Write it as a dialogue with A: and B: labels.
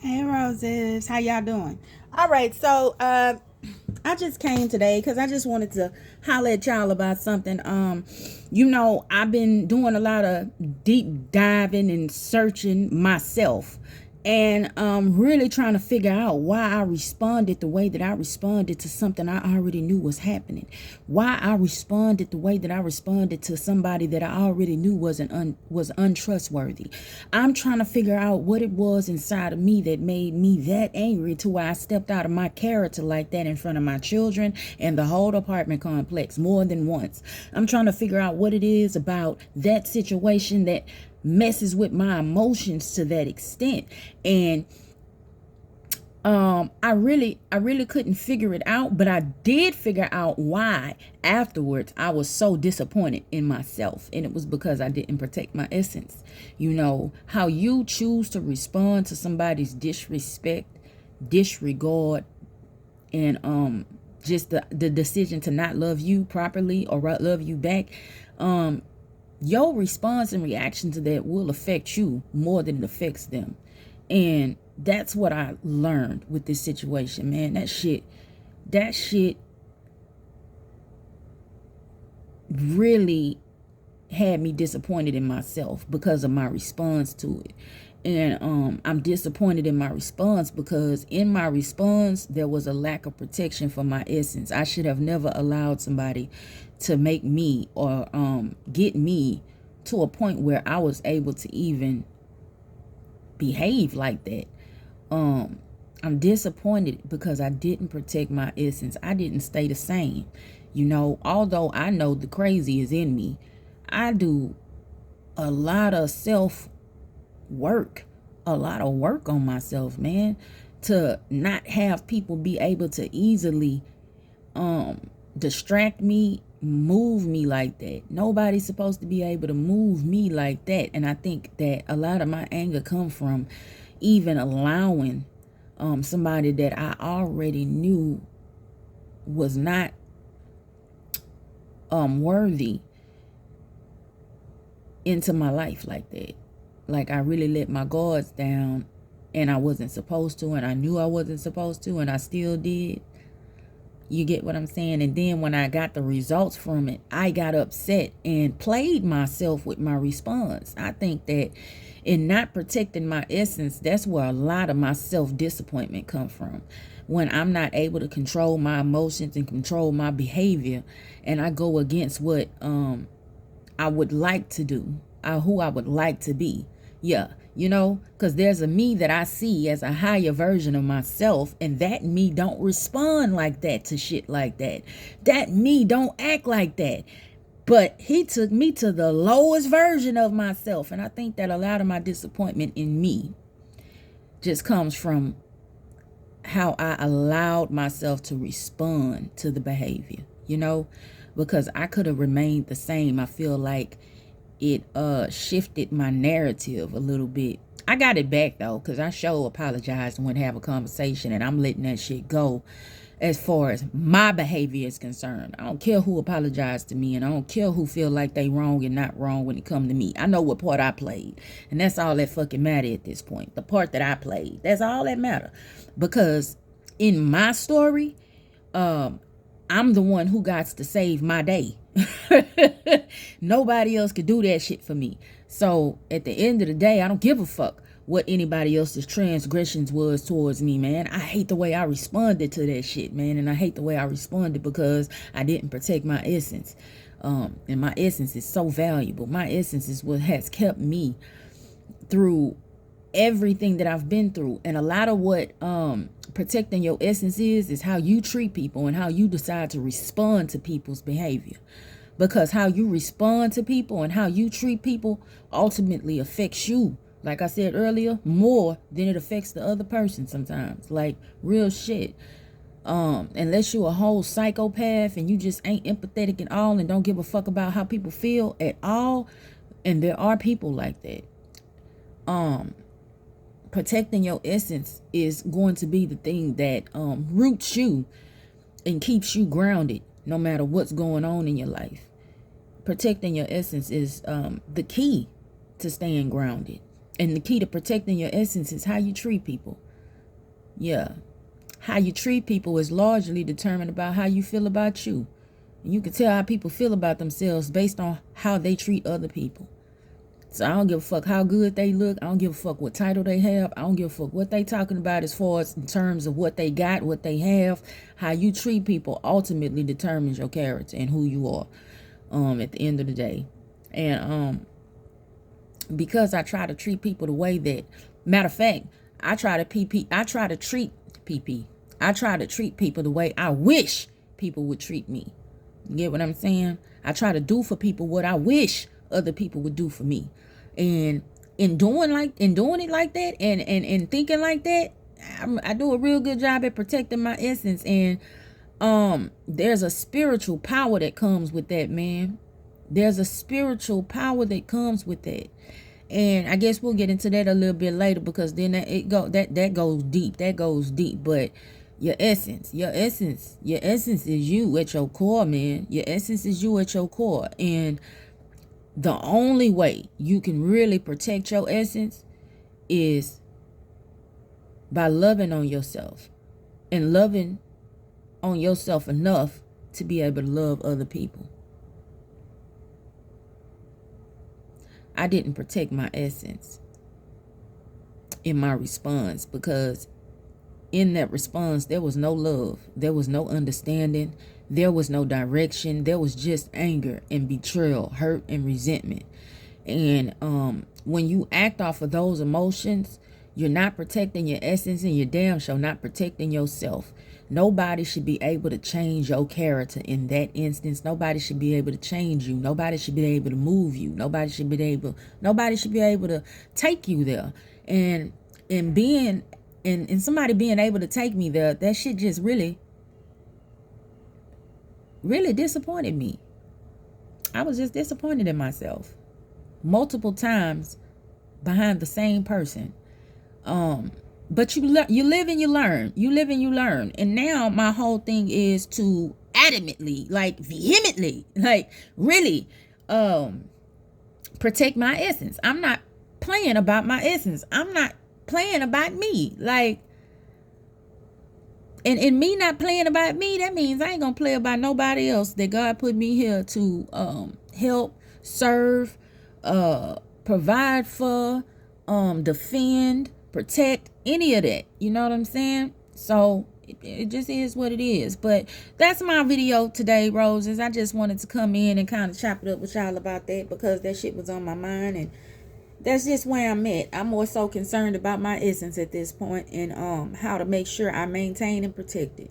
A: Hey Roses, how y'all doing? All right, so I just came today because I just wanted to holler at y'all about something. I've been doing a lot of deep diving and searching myself, and really trying to figure out why I responded the way that I responded to something I already knew was happening. Why I responded the way that I responded to somebody that I already knew was untrustworthy. I'm trying to figure out what it was inside of me that made me that angry to where I stepped out of my character like that in front of my children and the whole apartment complex more than once. I'm trying to figure out what it is about that situation that messes with my emotions to that extent. And I really couldn't figure it out, but I did figure out why afterwards I was so disappointed in myself, and it was because I didn't protect my essence. How you choose to respond to somebody's disrespect, disregard, and just the decision to not love you properly or love you back. Your response and reaction to that will affect you more than it affects them. And that's what I learned with this situation, man. That shit really had me disappointed in myself because of my response to it. And I'm disappointed in my response because in my response there was a lack of protection for my essence. I should have never allowed somebody to make me or get me to a point where I was able to even behave like that. I'm disappointed because I didn't protect my essence. I didn't stay the same. Although I know the crazy is in me, I do a lot of self work, a lot of work on myself, man, to not have people be able to easily distract me, move me like that. Nobody's supposed to be able to move me like that. And I think that a lot of my anger come from even allowing somebody that I already knew was not worthy into my life like that. Like, I really let my guards down, and I wasn't supposed to, and I knew I wasn't supposed to, and I still did. You get what I'm saying? And then when I got the results from it, I got upset and played myself with my response. I think that in not protecting my essence, that's where a lot of my self-disappointment come from. When I'm not able to control my emotions and control my behavior, and I go against what I would like to do, who I would like to be. Yeah, because there's a me that I see as a higher version of myself, and that me don't respond like that to shit like that. That me don't act like that. But he took me to the lowest version of myself, and I think that a lot of my disappointment in me just comes from how I allowed myself to respond to the behavior, because I could have remained the same. I feel like it shifted my narrative a little bit. I got it back though, because I sure apologized and went to have a conversation, and I'm letting that shit go as far as my behavior is concerned. I don't care who apologized to me, and I don't care who feel like they wrong and not wrong when it come to me. I know what part I played, and that's all that fucking matter at this point. The part that I played, that's all that matter. Because in my story, I'm the one who got to save my day. Nobody else could do that shit for me. So at the end of the day, I don't give a fuck what anybody else's transgressions was towards me, man. I hate the way I responded to that shit, man. And I hate the way I responded because I didn't protect my essence. And my essence is so valuable. My essence is what has kept me through everything that I've been through. And a lot of what protecting your essence is how you treat people and how you decide to respond to people's behavior. Because how you respond to people and how you treat people ultimately affects you, like I said earlier, more than it affects the other person sometimes. Like, real shit. Unless you a whole psychopath and you just ain't empathetic at all and don't give a fuck about how people feel at all, and there are people like that, protecting your essence is going to be the thing that roots you and keeps you grounded no matter what's going on in your life. Protecting your essence is the key to staying grounded. And the key to protecting your essence is how you treat people. Yeah. How you treat people is largely determined about how you feel about you. And you can tell how people feel about themselves based on how they treat other people. So I don't give a fuck how good they look. I don't give a fuck what title they have. I don't give a fuck what they talking about as far as in terms of what they got, what they have. How you treat people ultimately determines your character and who you are at the end of the day. And because I try to treat people the way that, matter of fact, I try to treat people the way I wish people would treat me. You get what I'm saying? I try to do for people what I wish other people would do for me. And in doing it like that and thinking like that, I do a real good job at protecting my essence. And there's a spiritual power that comes with that, man. There's a spiritual power that comes with that. And I guess we'll get into that a little bit later, because then that goes deep. But your essence is you at your core, man. Your essence is you at your core. And the only way you can really protect your essence is by loving on yourself, and loving on yourself enough to be able to love other people. I didn't protect my essence in my response, because in that response, there was no love. There was no understanding. There was no direction. There was just anger and betrayal, hurt and resentment. And when you act off of those emotions, you're not protecting your essence, and you're damn sure not protecting yourself. Nobody should be able to change your character in that instance. Nobody should be able to change you. Nobody should be able to move you. Nobody should be able to take you there. And somebody being able to take me there, that shit just really, really disappointed me. I was just disappointed in myself multiple times behind the same person. But you live and you learn. You live and you learn. And now my whole thing is to adamantly, like vehemently, like really protect my essence. I'm not playing about my essence. I'm not playing about me. Like, and me not playing about me, that means I ain't gonna play about nobody else that God put me here to help, serve, provide for, defend, protect, any of that. You know what I'm saying? So it just is what it is. But that's my video today, Roses. I just wanted to come in and kind of chop it up with y'all about that, because that shit was on my mind, and that's just where I'm at. I'm more so concerned about my essence at this point, and how to make sure I maintain and protect it.